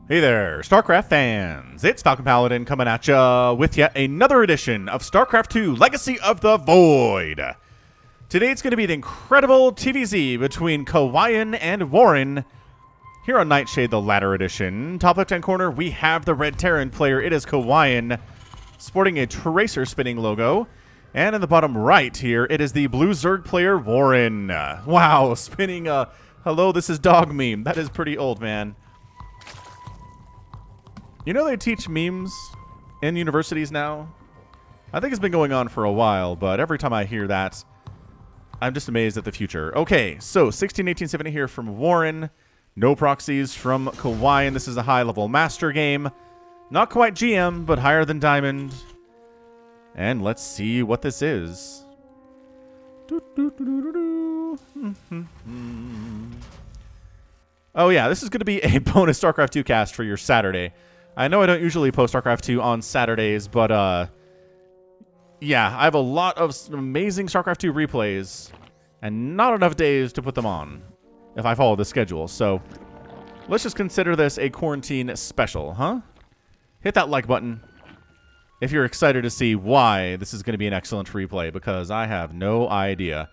Hey there, StarCraft fans! It's Falcon Paladin coming at ya with yet another edition of StarCraft 2 Legacy of the Void. Today it's going to be an incredible TVZ between Kawaiian and Warren here on Nightshade, the latter edition. Top left-hand corner, we have the red Terran player. It is Kawaiian, sporting a Tracer spinning logo. And in the bottom right here, it is the blue Zerg player, Warren. Wow, spinning a hello, this is dog meme. That is pretty old, man. You know they teach memes in universities now? I think it's been going on for a while, but every time I hear that, I'm just amazed at the future. Okay, so 1870 here from Warren. No proxies from Kawaiian. This is a high-level master game. Not quite GM, but higher than Diamond. And let's see what this is. Oh yeah, this is going to be a bonus StarCraft 2 cast for your Saturday. I know I don't usually post StarCraft 2 on Saturdays, but yeah, I have a lot of amazing StarCraft 2 replays and not enough days to put them on if I follow the schedule. So let's just consider this a quarantine special, huh? Hit that like button if you're excited to see why this is going to be an excellent replay, because I have no idea.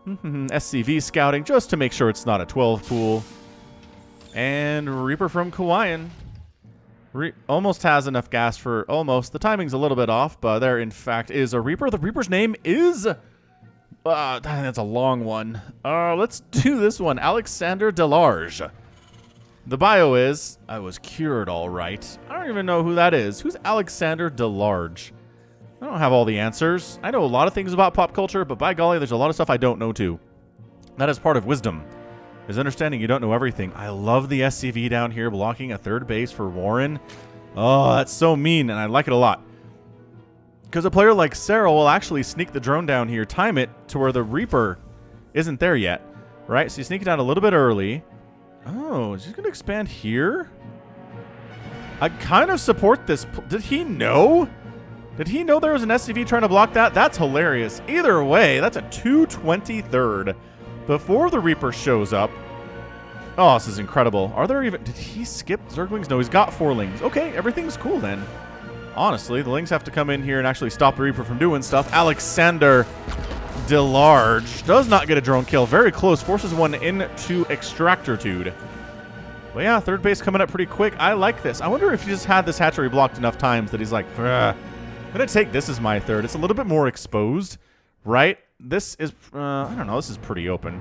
SCV scouting just to make sure it's not a 12 pool. And Reaper from Kawaiian. Almost has enough gas for almost. The timing's a little bit off, but there, in fact, is a Reaper. The Reaper's name is... that's a long one. Let's do this one. Alexander Delarge. The bio is, I was cured all right. I don't even know who that is. Who's Alexander Delarge? I don't have all the answers. I know a lot of things about pop culture, but by golly, there's a lot of stuff I don't know too. That is part of wisdom, is understanding you don't know everything. I love the SCV down here blocking a third base for Warren. Oh, that's so mean, and I like it a lot. Because a player like Sarah will actually sneak the drone down here, time it to where the Reaper isn't there yet, right? So you sneak it down a little bit early. Oh, she's going to expand here? I kind of support this. Did he know? Did he know there was an SCV trying to block that? That's hilarious. Either way, that's a 223rd. Before the Reaper shows up. Oh, this is incredible. Are there even... Did he skip Zerglings? No, he's got 4lings. Okay, everything's cool then. Honestly, the Lings have to come in here and actually stop the Reaper from doing stuff. Alexander Delarge does not get a drone kill. Very close. Forces one into Extractortude. But yeah, third base coming up pretty quick. I like this. I wonder if he just had this hatchery blocked enough times that he's like, I'm going to take this as my third. It's a little bit more exposed, right? This is, I don't know, this is pretty open.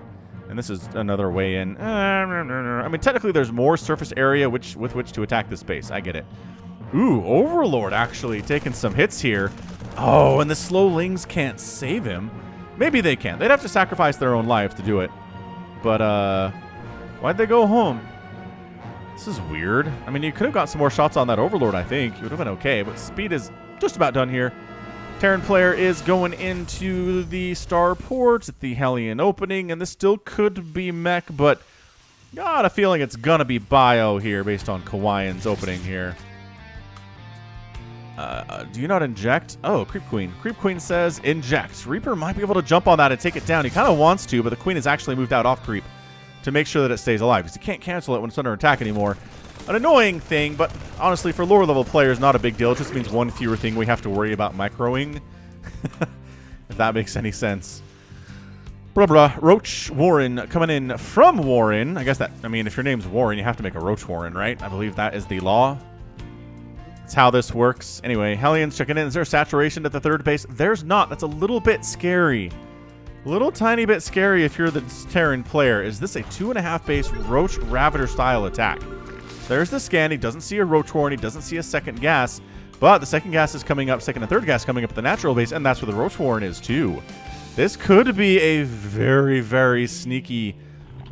And this is another way in. I mean, technically there's more surface area with which to attack this base. I get it. Ooh, Overlord actually taking some hits here. Oh, and the slow Lings can't save him. Maybe they can. They'd have to sacrifice their own lives to do it. But, why'd they go home? This is weird. I mean, you could have got some more shots on that Overlord, I think. It would have been okay, but speed is just about done here. Terran player is going into the starport at the Hellion opening, and this still could be mech, but got a feeling it's gonna be bio here based on Kawaiian's opening here. Do you not inject? Oh, Creep Queen. Creep Queen says inject. Reaper might be able to jump on that and take it down. He kind of wants to, but the Queen has actually moved out off Creep to make sure that it stays alive, because he can't cancel it when it's under attack anymore. An annoying thing, but honestly, for lower level players, not a big deal. It just means one fewer thing we have to worry about microing. If that makes any sense. Blah, blah. Roach Warren coming in from Warren. I guess that, I mean, if your name's Warren, you have to make a Roach Warren, right? I believe that is the law. That's how this works. Anyway, Hellions checking in. Is there saturation at the third base? There's not. That's a little bit scary. Little tiny bit scary if you're the Terran player. Is this a 2.5 base Roach Ravager style attack? There's the scan. He doesn't see a Roach Warren. He doesn't see a second gas. But the second gas is coming up. Second and third gas coming up at the natural base. And that's where the Roach Warren is too. This could be a very, very sneaky...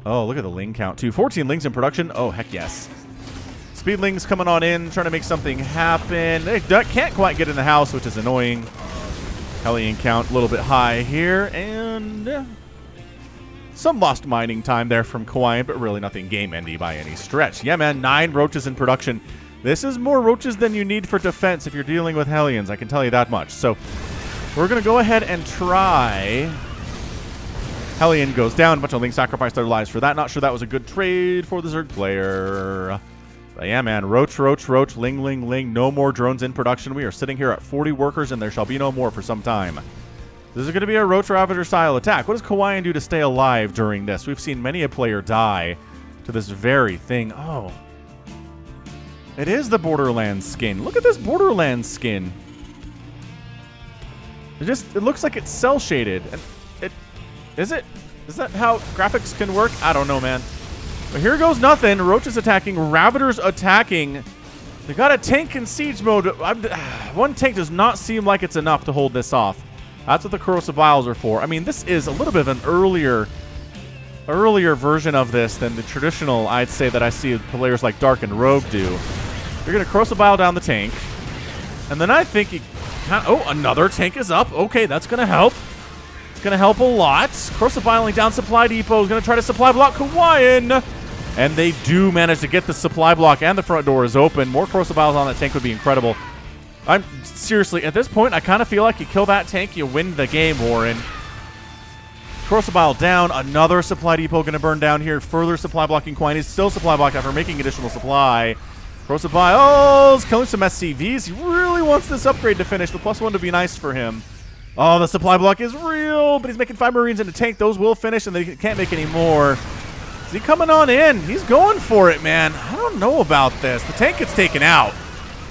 Oh, look at the Ling count too. 14 Lings in production. Oh, heck yes. Speedlings coming on in, trying to make something happen. They can't quite get in the house, which is annoying. Hellion count a little bit high here. And... some lost mining time there from Kawaiian, but really nothing game-endy by any stretch. Yeah, man, 9 roaches in production. This is more roaches than you need for defense if you're dealing with Hellions, I can tell you that much. So, we're going to go ahead and try... Hellion goes down. A bunch of Lings sacrificed their lives for that. Not sure that was a good trade for the Zerg player. But yeah, man, roach, ling, ling, ling. No more drones in production. We are sitting here at 40 workers, and there shall be no more for some time. This is going to be a Roach Ravager style attack. What does Kawaiian do to stay alive during this? We've seen many a player die to this very thing. Oh. It is the Borderlands skin. Look at this Borderlands skin. It looks like it's cell shaded. And is that how graphics can work? I don't know, man. But here goes nothing. Roach is attacking. Ravagers attacking. They got a tank in siege mode. One tank does not seem like it's enough to hold this off. That's what the Corrosive Vials are for. I mean, this is a little bit of an earlier version of this than the traditional, I'd say, that I see players like Dark and Rogue do. You're going to Corrosive Vial down the tank. And then I think you kind of... Oh, another tank is up. Okay, that's going to help. It's going to help a lot. Corrosive Vialing down Supply Depot is going to try to supply block Kawaiian. And they do manage to get the supply block, and the front door is open. More Corrosive Vials on that tank would be incredible. I'm seriously, at this point, I kind of feel like you kill that tank, you win the game, Warren. Corrosive Vial down. Another Supply Depot going to burn down here. Further supply blocking Kawaiian. He's still supply blocked after making additional supply. Corrosive Vials killing some SCVs. He really wants this upgrade to finish. The +1 to be nice for him. Oh, the supply block is real, but he's making 5 Marines in the tank. Those will finish, and they can't make any more. Is he coming on in? He's going for it, man. I don't know about this. The tank gets taken out.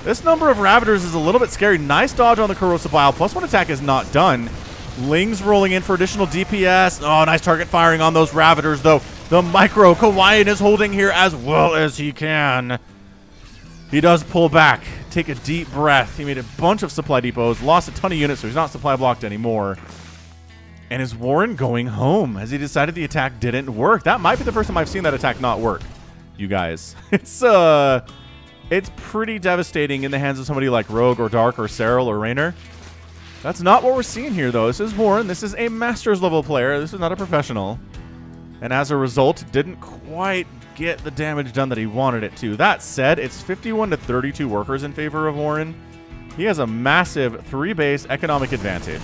This number of Ravagers is a little bit scary. Nice dodge on the Corrosive Vial. +1 attack is not done. Ling's rolling in for additional DPS. Oh, nice target firing on those Ravagers, though. The micro Kawaiian is holding here as well as he can. He does pull back. Take a deep breath. He made a bunch of supply depots. Lost a ton of units, so he's not supply blocked anymore. And is Warren going home? Has he decided the attack didn't work? That might be the first time I've seen that attack not work, you guys. It's pretty devastating in the hands of somebody like Rogue or Dark or Cyril or Raynor. That's not what we're seeing here, though. This is Warren. This is a Masters level player. This is not a professional. And as a result, didn't quite get the damage done that he wanted it to. That said, it's 51 to 32 workers in favor of Warren. He has a massive 3-base economic advantage.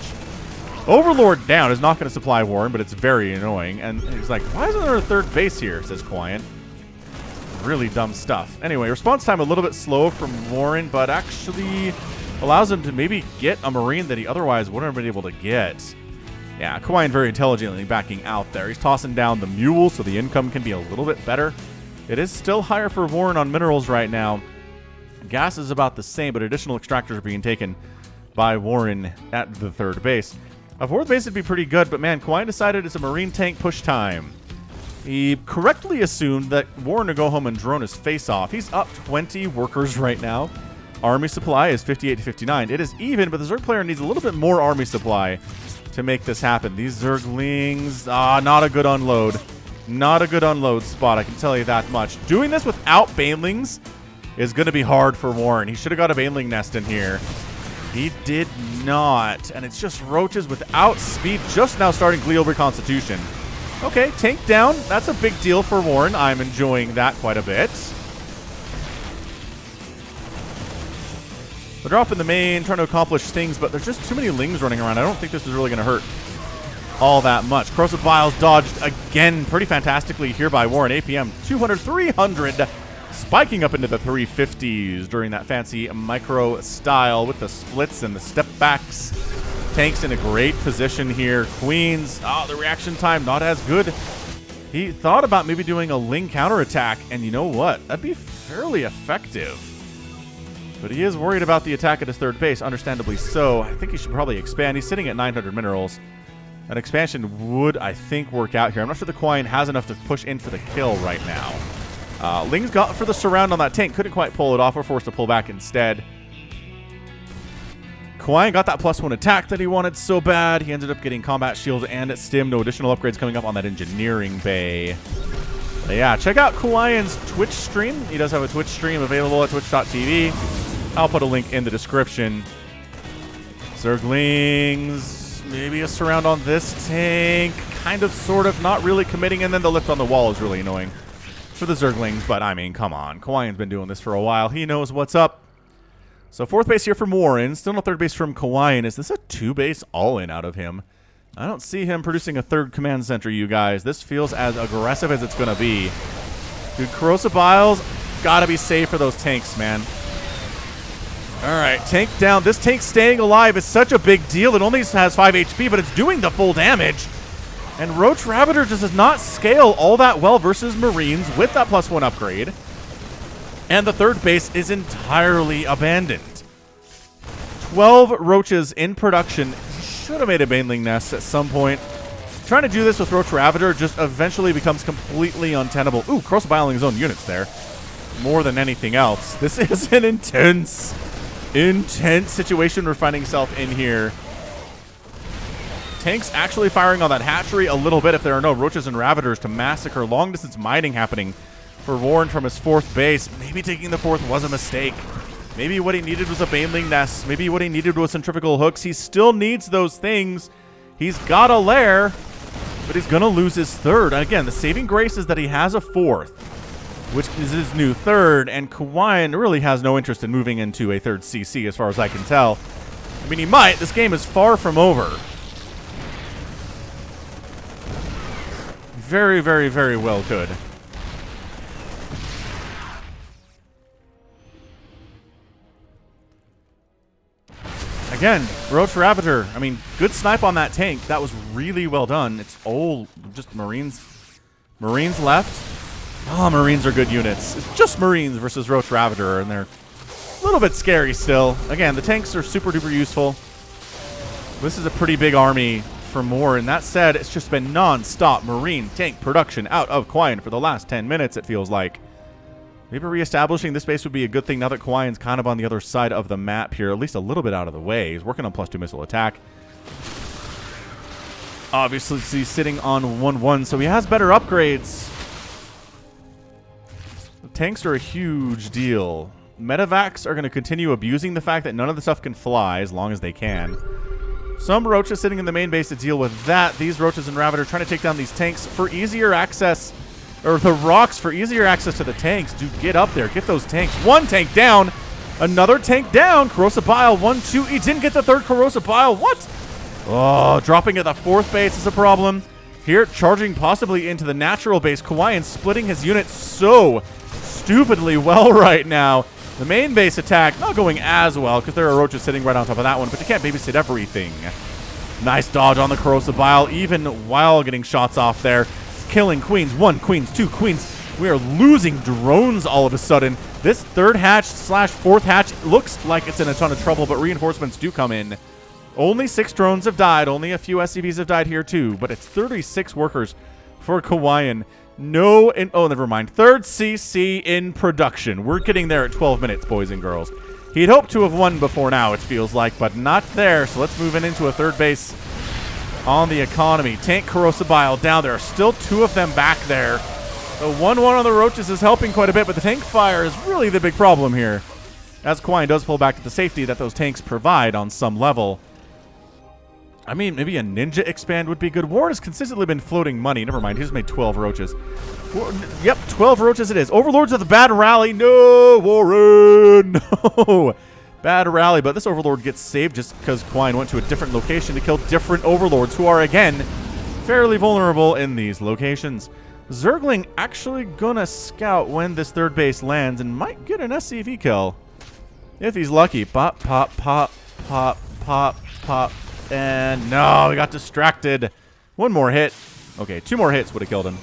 Overlord down is not going to supply Warren, but it's very annoying. And he's like, why isn't there a 3rd base here, says Kawaiian. Really dumb stuff. Anyway, response time a little bit slow from Warren, but actually allows him to maybe get a Marine that he otherwise wouldn't have been able to get. Yeah, Kawaiian very intelligently backing out there. He's tossing down the mule so the income can be a little bit better. It is still higher for Warren on minerals right now. Gas is about the same, but additional extractors are being taken by Warren at the 3rd base. A 4th base would be pretty good, but man, Kawaiian decided it's a Marine tank push time. He correctly assumed that Warren would go home and drone his face off. He's up 20 workers right now. Army supply is 58 to 59. It is even, but the Zerg player needs a little bit more army supply to make this happen. These Zerglings, not a good unload. Not a good unload spot, I can tell you that much. Doing this without Banelings is going to be hard for Warren. He should have got a Baneling nest in here. He did not, and it's just roaches without speed, just now starting glial reconstitution. Okay, tank down. That's a big deal for Warren. I'm enjoying that quite a bit. They're dropping the main, trying to accomplish things, but there's just too many Lings running around. I don't think this is really going to hurt all that much. Corrosive Vials dodged again pretty fantastically here by Warren. APM 200, 300, spiking up into the 350s during that fancy micro style with the splits and the step backs. Tanks in a great position here. Queens, the reaction time not as good. He thought about maybe doing a Ling counterattack, and you know what? That'd be fairly effective. But he is worried about the attack at his 3rd base, understandably so. I think he should probably expand. He's sitting at 900 minerals. An expansion would, I think, work out here. I'm not sure the Kawaiian has enough to push in for the kill right now. Ling's got for the surround on that tank. Couldn't quite pull it off. We're forced to pull back instead. Kawaiian got that +1 attack that he wanted so bad. He ended up getting combat shields and stim. No additional upgrades coming up on that engineering bay. But yeah, check out Kawaiian's Twitch stream. He does have a Twitch stream available at twitch.tv. I'll put a link in the description. Zerglings, maybe a surround on this tank. Kind of, sort of, not really committing. And then the lift on the wall is really annoying for the Zerglings. But, I mean, come on. Kawaiian's been doing this for a while. He knows what's up. So 4th base here from Warren. Still no 3rd base from Kawaiian. Is this a 2-base all-in out of him? I don't see him producing a 3rd command center, you guys. This feels as aggressive as it's going to be. Dude, Corrosive Vials got to be safe for those tanks, man. All right, tank down. This tank staying alive is such a big deal. It only has 5 HP, but it's doing the full damage. And Roach Ravager just does not scale all that well versus Marines with that +1 upgrade. And the third base is entirely abandoned. 12 roaches in production. Should have made a Baneling nest at some point. Trying to do this with Roach Ravager just eventually becomes completely untenable. Ooh, cross-biling his own units there. More than anything else. This is an intense situation we're finding himself in here. Tanks actually firing on that hatchery a little bit if there are no roaches and ravagers to massacre. Long-distance mining happening for Warren from his 4th base. Maybe taking the 4th was a mistake. Maybe what he needed was a Baneling nest. Maybe what he needed was centrifugal hooks. He still needs those things. He's got a lair, but he's going to lose his 3rd. And again, the saving grace is that he has a 4th, which is his new 3rd, and Kawaiian really has no interest in moving into a 3rd CC as far as I can tell. I mean, he might. This game is far from over. Very, very, very well could. Again, Roach Ravager. I mean, good snipe on that tank. That was really well done. It's all just Marines. Marines left. Oh, Marines are good units. It's just Marines versus Roach Ravager, and they're a little bit scary still. Again, the tanks are super duper useful. This is a pretty big army for more. And that said, it's just been non-stop Marine tank production out of Kawaiian for the last 10 minutes, it feels like. Maybe reestablishing this base would be a good thing now that Kawaiian's kind of on the other side of the map here, at least a little bit out of the way. He's working on +2 missile attack. Obviously, he's sitting on 1-1, so he has better upgrades. The tanks are a huge deal. Medevacs are going to continue abusing the fact that none of the stuff can fly as long as they can. Some roaches sitting in the main base to deal with that. These roaches and Ravager trying to take down these tanks for easier access, or the rocks for easier access to the tanks. Dude, get up there. Get those tanks. 1 tank down. Another tank down. Corrosive Bile. 1, 2. He didn't get the 3rd Corrosive Bile. What? Oh, dropping at the 4th base is a problem. Here, charging possibly into the natural base. Kawaiian splitting his unit so stupidly well right now. The main base attack not going as well because there are roaches sitting right on top of that one, but you can't babysit everything. Nice dodge on the Corrosive Bile, even while getting shots off there. Killing queens. 1 queens, 2 queens. We are losing drones all of a sudden. This 3rd hatch / 4th hatch looks like it's in a ton of trouble, but reinforcements do come in. Only 6 drones have died. Only a few SCVs have died here too, but it's 36 workers for Kawaiian. No, oh, never mind. 3rd CC in production. We're getting there at 12 minutes, boys and girls. He'd hoped to have won before now, it feels like, but not there. So let's move into a 3rd base on the economy. Tank Corrosive Bile down. There are still 2 of them back there. The 1-1 on the roaches is helping quite a bit, but the tank fire is really the big problem here, as Kawaiian does pull back to the safety that those tanks provide on some level. I mean, maybe a ninja expand would be good. Warren has consistently been floating money. Never mind, he's made 12 roaches. Yep, 12 roaches it is. Overlords of the bad rally. No, Warren. No. Bad rally, but this Overlord gets saved just because Kawaiian went to a different location to kill different Overlords who are, again, fairly vulnerable in these locations. Zergling actually gonna scout when this 3rd base lands and might get an SCV kill. If he's lucky. Pop, pop, pop, pop, pop, pop. And no, he got distracted. 1 more hit. Okay, 2 more hits would have killed him.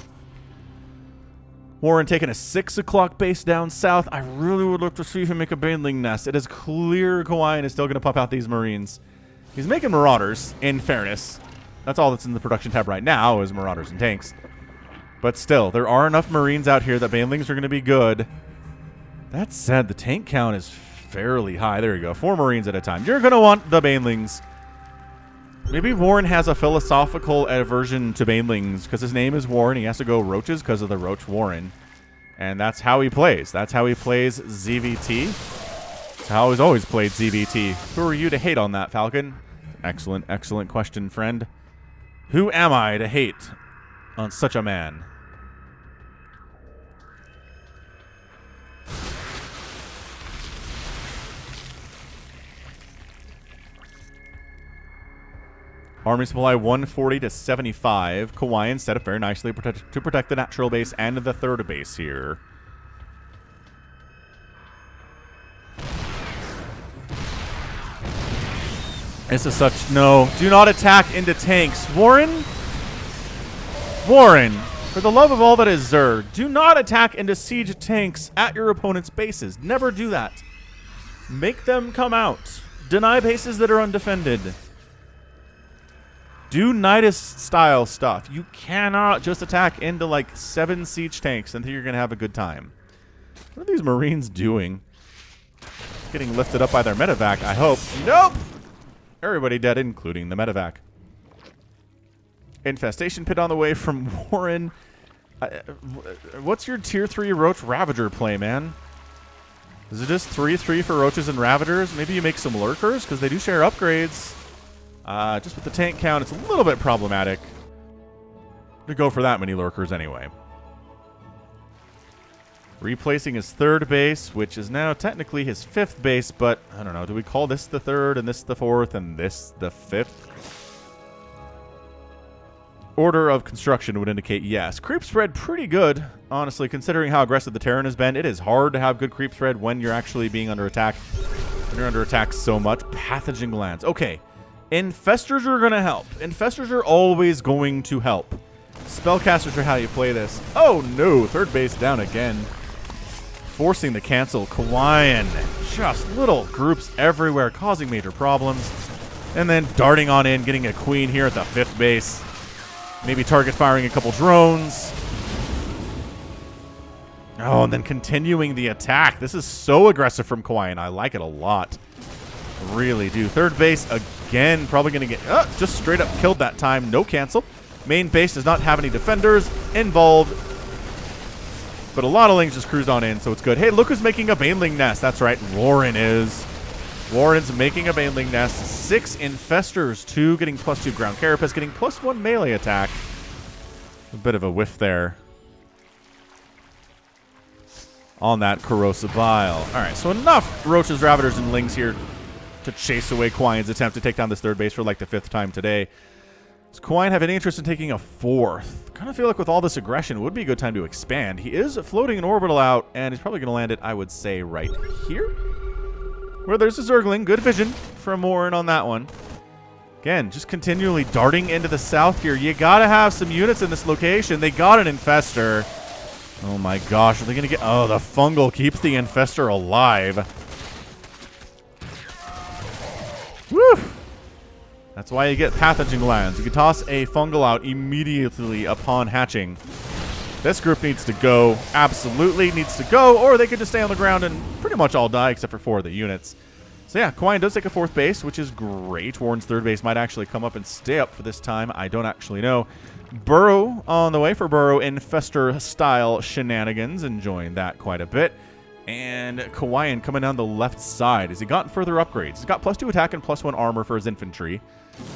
Warren taking a 6 o'clock base down south. I really would look to see him make a Baneling nest. It is clear Kawaiian is still going to pop out these Marines. He's making Marauders, in fairness. That's all that's in the production tab right now is Marauders and tanks. But still, there are enough Marines out here that Banelings are going to be good. That said, the tank count is fairly high. There you go. 4 Marines at a time. You're going to want the Banelings. Maybe Warren has a philosophical aversion to Banelings because his name is Warren. He has to go roaches because of the Roach Warren. And that's how he plays. That's how he plays ZVT. That's how he's always played ZVT. Who are you to hate on that, Falcon? Excellent, excellent question, friend. Who am I to hate on such a man? Army supply 140 to 75. Kawaiian set up very nicely to protect the natural base and the 3rd base here. This is such... No. Do not attack into tanks. Warren? Warren, for the love of all that is Zerg, do not attack into siege tanks at your opponent's bases. Never do that. Make them come out. Deny bases that are undefended. Do Nidus-style stuff. You cannot just attack into, like, 7 siege tanks and think you're going to have a good time. What are these Marines doing? Getting lifted up by their medevac, I hope. Nope! Everybody dead, including the medevac. Infestation pit on the way from Warren. What's your tier 3 Roach Ravager play, man? Is it just 3-3 for Roaches and Ravagers? Maybe you make some Lurkers, because they do share upgrades. Just with the tank count, it's a little bit problematic to go for that many Lurkers anyway. Replacing his 3rd base, which is now technically his 5th base, but I don't know. Do we call this the 3rd and this the 4th and this the 5th? Order of construction would indicate yes. Creep spread pretty good, honestly, considering how aggressive the Terran has been. It is hard to have good creep spread when you're actually being under attack. When you're under attack so much. Pathogen glands. Okay. Infestors are going to help. Infestors are always going to help. Spellcasters are how you play this. Oh no, 3rd base down again. Forcing the cancel. Kawaiian. Just little groups everywhere, causing major problems. And then darting on in, getting a queen here at the 5th base. Maybe target firing a couple drones. Oh, and then continuing the attack. This is so aggressive from Kawaiian. I like it a lot. Really do. 3rd base again. Probably going to get just straight up killed that time. No cancel. Main base does not have any defenders involved. But a lot of lings just cruised on in, so it's good. Hey, look who's making a Baneling nest. That's right. Warren is. Warren's making a Baneling nest. 6 infestors, 2 getting +2 ground carapace, getting +1 melee attack. A bit of a whiff there on that corrosive bile. All right, so enough Roaches, Ravagers, and Lings here to chase away Kawaiian's attempt to take down this 3rd base for like the 5th time today. Does Kawaiian have any interest in taking a 4th? Kind of feel like with all this aggression, it would be a good time to expand. He is floating an orbital out, and he's probably going to land it, I would say, right here. Where there's a Zergling. Good vision from Warren on that one. Again, just continually darting into the south here. You got to have some units in this location. They got an Infestor. Oh my gosh, are they going to get... Oh, the Fungal keeps the Infestor alive. Woo! That's why you get Pathogen Glands. You can toss a Fungal out immediately upon hatching. This group needs to go. Absolutely needs to go, or they could just stay on the ground and pretty much all die except for 4 of the units. So yeah, Kawaiian does take a 4th base, which is great. Warren's 3rd base might actually come up and stay up for this time. I don't actually know. Burrow on the way for Burrow Infestor-style shenanigans. Enjoying that quite a bit. And Kawaiian coming down the left side. Has he gotten further upgrades? He's got +2 attack and +1 armor for his infantry.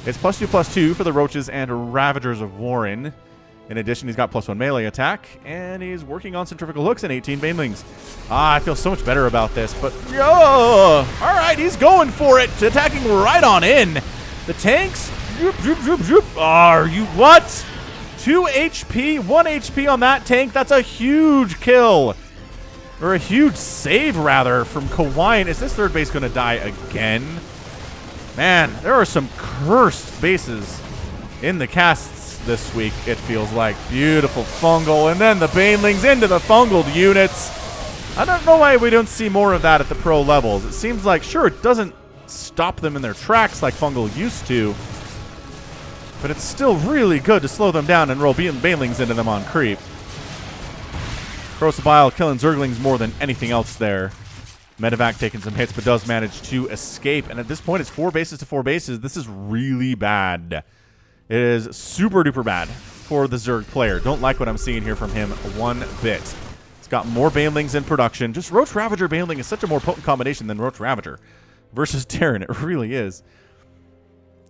It's +2/+2 for the Roaches and Ravagers of Warren. In addition, he's got +1 melee attack, and he's working on centrifugal hooks and 18 Banelings. I feel so much better about this, but all right, he's going for it, attacking right on in. The tanks, are you what? 2 HP, 1 HP on that tank. That's a huge kill, or a huge save rather from Kawaiian. Is this 3rd base going to die again? Man, there are some cursed bases in the casts this week, it feels like. Beautiful Fungal, and then the Banelings into the Fungaled units. I don't know why we don't see more of that at the pro levels. It seems like, sure, it doesn't stop them in their tracks like Fungal used to, but it's still really good to slow them down and roll Banelings into them on creep. Corrosive Bile killing Zerglings more than anything else there. Medevac taking some hits, but does manage to escape. And at this point, it's 4 bases to 4 bases. This is really bad. It is super duper bad for the Zerg player. Don't like what I'm seeing here from him one bit. He's got more Banelings in production. Just Roach Ravager Baneling is such a more potent combination than Roach Ravager versus Terran. It really is.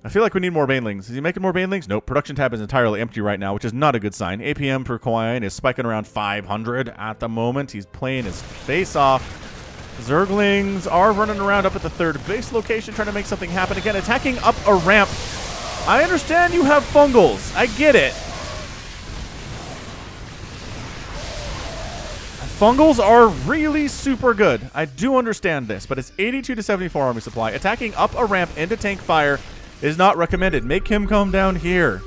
I feel like we need more Banelings. Is he making more Banelings? Nope. Production tab is entirely empty right now, which is not a good sign. APM per Kawaiian is spiking around 500 at the moment. He's playing his face off. Zerglings are running around up at the 3rd base location trying to make something happen. Again, attacking up a ramp. I understand you have Fungals. I get it. Fungals are really super good. I do understand this, but it's 82 to 74 army supply. Attacking up a ramp into tank fire is not recommended. Make him come down here.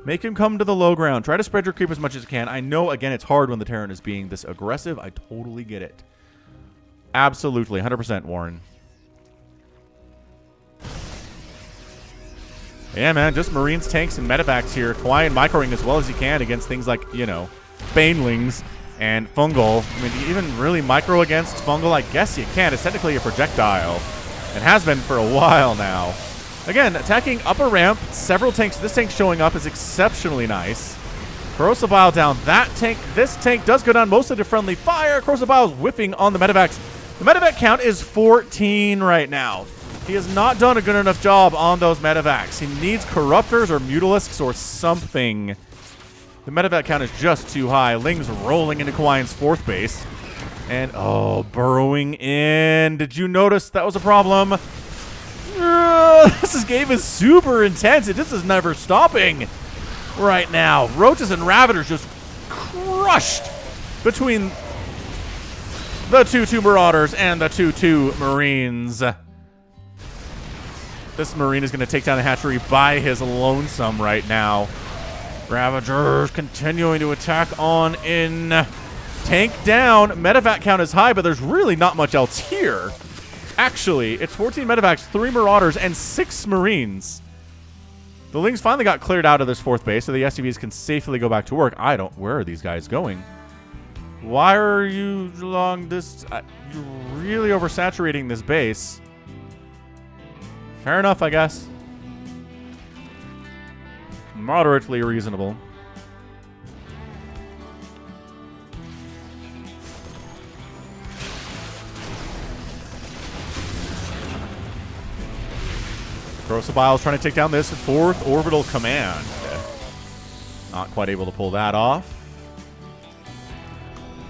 Make him come to the low ground. Try to spread your creep as much as you can. I know, again, it's hard when the Terran is being this aggressive. I totally get it. Absolutely. 100% Warren. Yeah, man. Just Marines, tanks, and medevacs here. Kawaiian microing as well as you can against things like, you know, Banelings and Fungal. I mean, do you even really micro against Fungal? I guess you can. It's technically a projectile. It has been for a while now. Again, attacking upper ramp, several tanks. This tank showing up is exceptionally nice. Corrosive Bile down that tank. This tank does go down mostly to friendly fire. Corrosive Bile is whiffing on the medevacs. The medevac count is 14 right now. He has not done a good enough job on those medevacs. He needs Corruptors or Mutalisks or something. The medevac count is just too high. Ling's rolling into Kawaiian's 4th base. And, oh, burrowing in. Did you notice that was a problem? This game is super intense. It just is never stopping right now. Roaches and Ravagers just crushed between the 2-2 Marauders and the 2-2 Marines. This Marine is going to take down the hatchery by his lonesome right now. Ravagers continuing to attack on in. Tank down. Medevac count is high, but there's really not much else here. Actually, it's 14 medevacs, 3 Marauders, and 6 Marines. The Lings finally got cleared out of this 4th base, so the SCVs can safely go back to work. Where are these guys going? Why are you long this? You're really oversaturating this base. Fair enough, I guess. Moderately reasonable. Corrosive Bile is trying to take down this 4th orbital command. Not quite able to pull that off.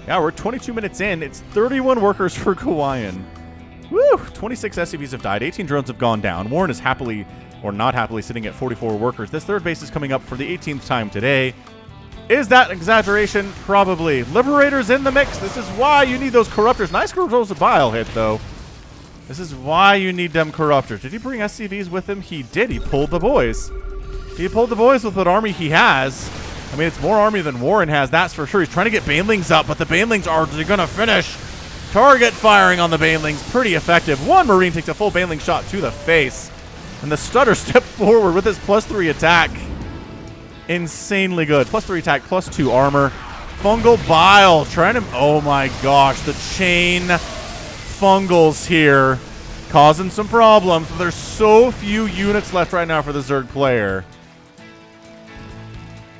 Yeah, we're 22 minutes in. It's 31 workers for Kawaiian. Woo! 26 SCVs have died. 18 drones have gone down. Warren is happily, or not happily, sitting at 44 workers. This 3rd base is coming up for the 18th time today. Is that an exaggeration? Probably. Liberators in the mix. This is why you need those Corruptors. Nice Corrosive Bile hit, though. This is why you need them Corruptors. Did he bring SCVs with him? He did. He pulled the boys. He pulled the boys with what army he has. I mean, it's more army than Warren has, that's for sure. He's trying to get Banelings up, but the Banelings are going to finish. Target firing on the Banelings. Pretty effective. One Marine takes a full Baneling shot to the face. And the Stutter stepped forward with his +3 attack. Insanely good. +3 attack, +2 armor. Fungal Bile trying to... Oh my gosh, the chain Fungals here causing some problems. There's so few units left right now for the Zerg player.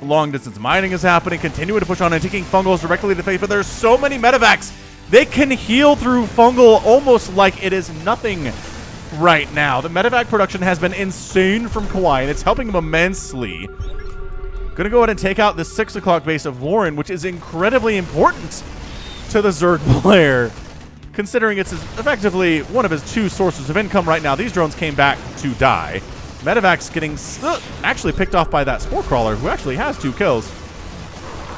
Long distance mining is happening, continuing to push on and taking Fungals directly to the face, but there's so many medevacs. They can heal through Fungal almost like it is nothing right now. The medevac production has been insane from Kawaiian. It's helping him immensely. Gonna go ahead and take out the 6 o'clock base of Warren, which is incredibly important to the Zerg player, considering it's effectively one of his 2 sources of income right now. These drones came back to die. Medevac's getting actually picked off by that Spore Crawler, who actually has 2 kills.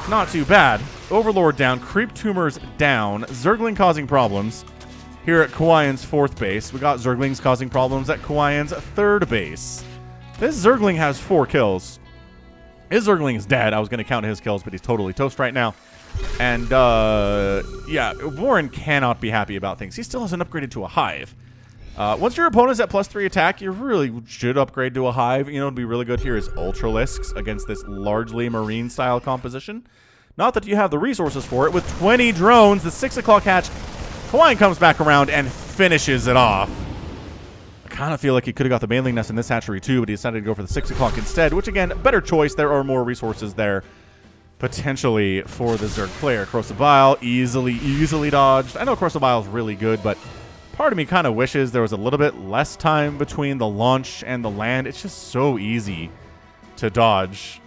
Not too bad. Overlord down. Creep Tumors down. Zergling causing problems here at Kawaiian's 4th base. We got Zerglings causing problems at Kawaiian's 3rd base. This Zergling has 4 kills. His Zergling is dead. I was going to count his kills, but he's totally toast right now. And, yeah, Warren cannot be happy about things. He still hasn't upgraded to a Hive. Once your opponent's at +3 attack, you really should upgrade to a Hive. You know, what'd be really good here is Ultralisks against this largely Marine-style composition. Not that you have the resources for it. With 20 drones, the 6 o'clock hatch, Kawaiian comes back around and finishes it off. I kind of feel like he could have got the Baneling Nest in this hatchery too, but he decided to go for the 6 o'clock instead, which again, better choice. There are more resources there potentially for the Zerg player. Corrosive Bile, easily dodged. I know Corrosive Bile is really good, but part of me kind of wishes there was a little bit less time between the launch and the land. It's just so easy to dodge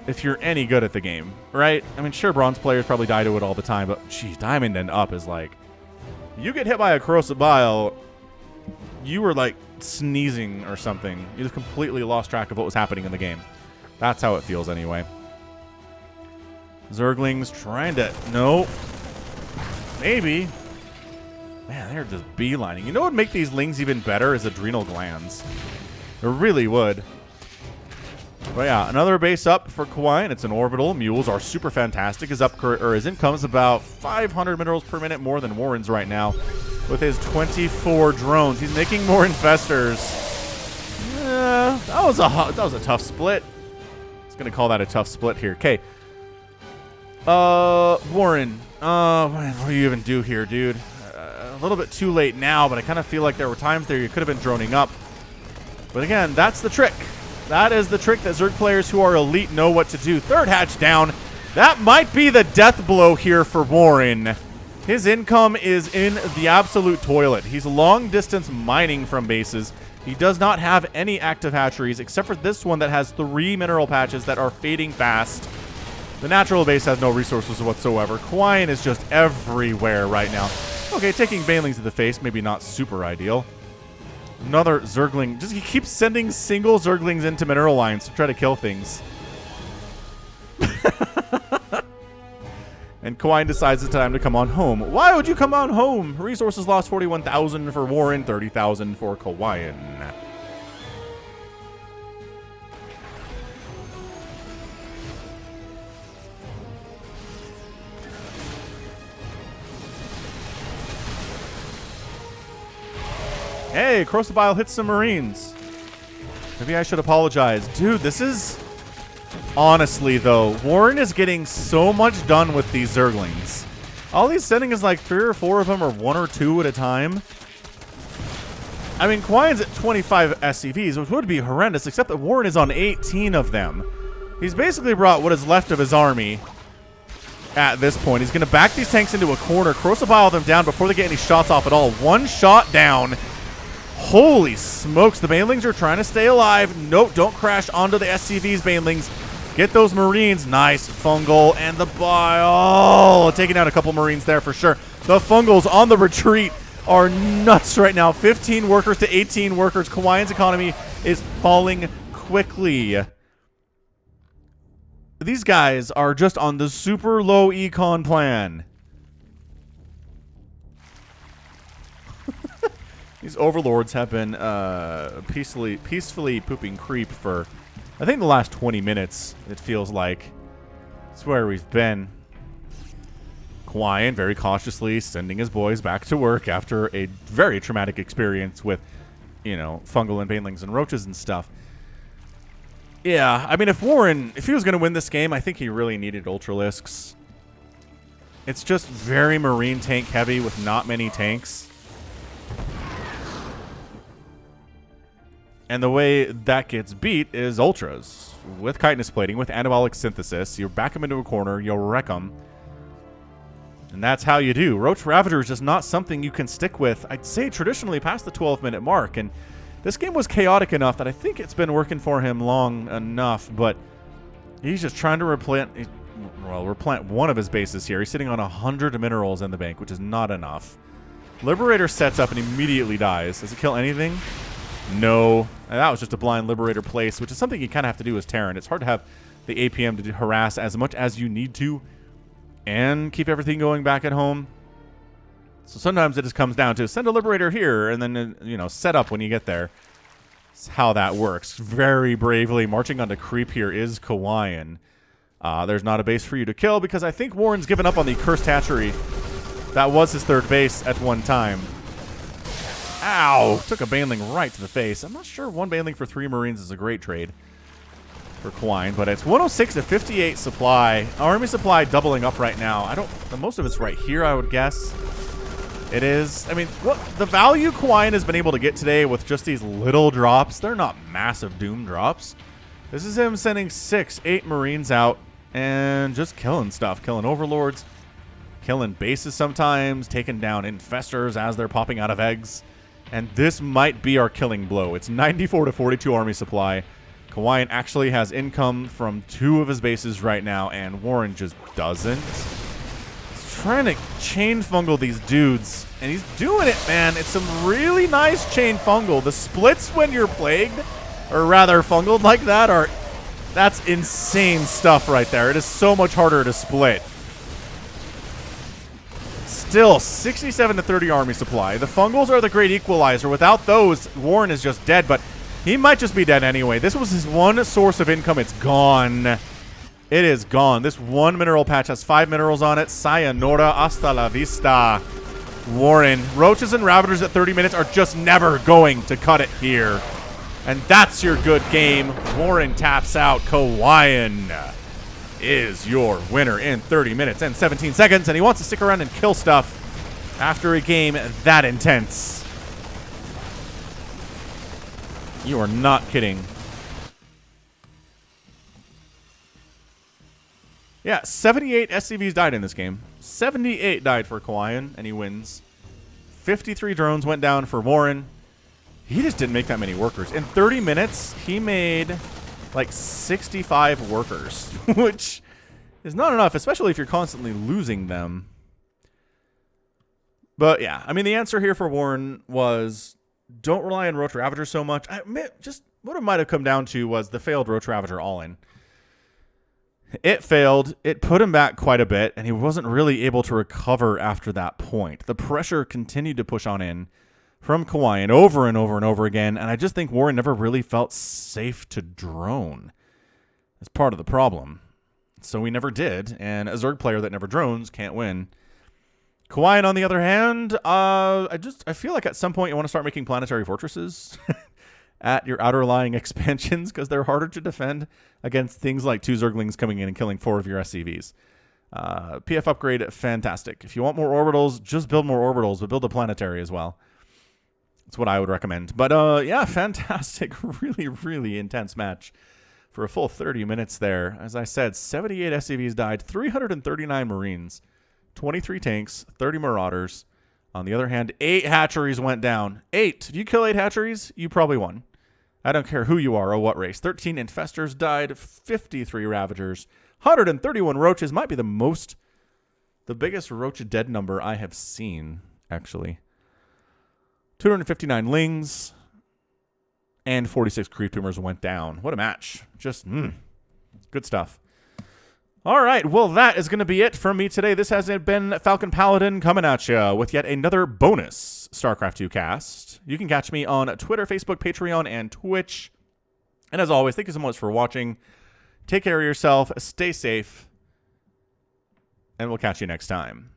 if you're any good at the game, right? I mean, sure, bronze players probably die to it all the time, but geez, diamond and up is like, you get hit by a Corrosive Bile, you were like sneezing or something. You just completely lost track of what was happening in the game. That's how it feels anyway. Zerglings trying to... No. Maybe. Man, they're just beelining. You know what would make these Lings even better is adrenal glands. It really would. But yeah, another base up for Kawaiian. It's an orbital. Mules are super fantastic. His income is about 500 minerals per minute more than Warren's right now. With his 24 drones, he's making more infestors. That was a tough split. I was gonna call that a tough split here. Okay. Warren. Man, what do you even do here, dude? A little bit too late now, but I kind of feel like there were times there you could have been droning up. But again, that's the trick. That is the trick that Zerg players who are elite know what to do. Third hatch down. That might be the death blow here for Warren. His income is in the absolute toilet. He's long distance mining from bases. He does not have any active hatcheries except for this one that has 3 mineral patches that are fading fast. The natural base has no resources whatsoever. Kawaiian is just everywhere right now. Okay, taking banelings to the face, maybe not super ideal. Another Zergling. Just he keeps sending single Zerglings into mineral lines to try to kill things. And Kawaiian decides it's time to come on home. Why would you come on home? Resources lost 41,000 for Warren, 30,000 for Kawaiian. Hey, Crocobile hits some Marines. Maybe I should apologize. Dude, this is... Honestly, though, Warren is getting so much done with these Zerglings. All he's sending is like 3 or 4 of them, or 1 or 2 at a time. I mean, Kawaiian's at 25 SCVs, which would be horrendous, except that Warren is on 18 of them. He's basically brought what is left of his army at this point. He's going to back these tanks into a corner, Crocobile them down before they get any shots off at all. 1 shot down. Holy smokes, the Banelings are trying to stay alive. Nope, don't crash onto the SCVs, Banelings. Get those Marines. Nice. Fungal and the bile. Oh, taking out a couple Marines there for sure. The Fungals on the retreat are nuts right now. 15 workers to 18 workers. Kawaiian's economy is falling quickly. These guys are just on the super low econ plan. These overlords have been peacefully pooping creep for, I think, the last 20 minutes, it feels like. That's where we've been. Kawaiian very cautiously sending his boys back to work after a very traumatic experience with, you know, fungal and banelings and roaches and stuff. Yeah, I mean, if he was going to win this game, I think he really needed Ultralisks. It's just very Marine tank heavy with not many tanks. And the way that gets beat is Ultras. With chitinous plating, with anabolic synthesis, you back them into a corner, you'll wreck them. And that's how you do. Roach Ravager is just not something you can stick with, I'd say, traditionally past the 12-minute mark. And this game was chaotic enough that I think it's been working for him long enough, but he's just trying to replant one of his bases here. He's sitting on 100 minerals in the bank, which is not enough. Liberator sets up and immediately dies. Does it kill anything? No. And that was just a blind Liberator place, which is something you kind of have to do as Terran. It's hard to have the APM to harass as much as you need to and keep everything going back at home. So sometimes it just comes down to send a Liberator here and then, you know, set up when you get there. That's how that works. Very bravely marching onto creep here is Kawaiian. There's not a base for you to kill because I think Warren's given up on the Cursed Hatchery. That was his third base at one time. Ow! Took a Baneling right to the face. I'm not sure 1 Baneling for 3 Marines is a great trade for Kawaiian, but it's 106 to 58 supply. Army supply doubling up right now. Most of it's right here, I would guess. It is. I mean, what the value Kawaiian has been able to get today with just these little drops, they're not massive Doom drops. This is him sending 6, 8 Marines out and just killing stuff. Killing Overlords, killing bases sometimes, taking down Infestors as they're popping out of eggs. And this might be our killing blow. It's 94 to 42 army supply. Kawaiian actually has income from 2 of his bases right now, and Warren just doesn't. He's trying to chain fungal these dudes, and he's doing it, man. It's some really nice chain fungal. The splits when you're plagued, or rather fungaled like that, that's insane stuff right there. It is so much harder to split. Still, 67 to 30 army supply. The Fungals are the great equalizer. Without those, Warren is just dead, but He might just be dead anyway. This was his one source of income. It's gone. It is gone. This one mineral patch has 5 minerals on it. Sayonara, hasta la vista. Warren, roaches and ravagers at 30 minutes are just never going to cut it here. And that's your good game. Warren taps out. Kawaiian is your winner in 30 minutes and 17 seconds. And he wants to stick around and kill stuff after a game that intense. You are not kidding. Yeah, 78 SCVs died in this game. 78 died for Kawaiian, and he wins. 53 drones went down for Warren. He just didn't make that many workers. In 30 minutes, he made like 65 workers, which is not enough, especially if you're constantly losing them. But yeah, I mean, the answer here for Warren was don't rely on Roach Ravager so much. I admit, just what it might have come down to was the failed Roach Ravager all-in. It failed. It put him back quite a bit, and he wasn't really able to recover after that point. The pressure continued to push on in from Kawaiian over and over and over again, and I just think Warren never really felt safe to drone. That's part of the problem. So we never did, and a Zerg player that never drones can't win. Kawaiian, on the other hand, I feel like at some point you want to start making planetary fortresses at your outer lying expansions because they're harder to defend against things like 2 Zerglings coming in and killing 4 of your SCVs. PF upgrade, fantastic. If you want more orbitals, just build more orbitals, but build a planetary as well. That's what I would recommend. But yeah, fantastic. Really, really intense match for a full 30 minutes there. As I said, 78 SCVs died, 339 Marines. 23 tanks, 30 Marauders. On the other hand, 8 hatcheries went down. 8. If you kill 8 hatcheries, you probably won. I don't care who you are or what race. 13 Infestors died, 53 Ravagers, 131 Roaches. Might be the biggest Roach dead number I have seen, actually. 259 Lings, and 46 Creep Tumors went down. What a match. Just, good stuff. All right, well, that is going to be it from me today. This has been Falcon Paladin coming at you with yet another bonus StarCraft 2 cast. You can catch me on Twitter, Facebook, Patreon, and Twitch. And as always, thank you so much for watching. Take care of yourself, stay safe, and we'll catch you next time.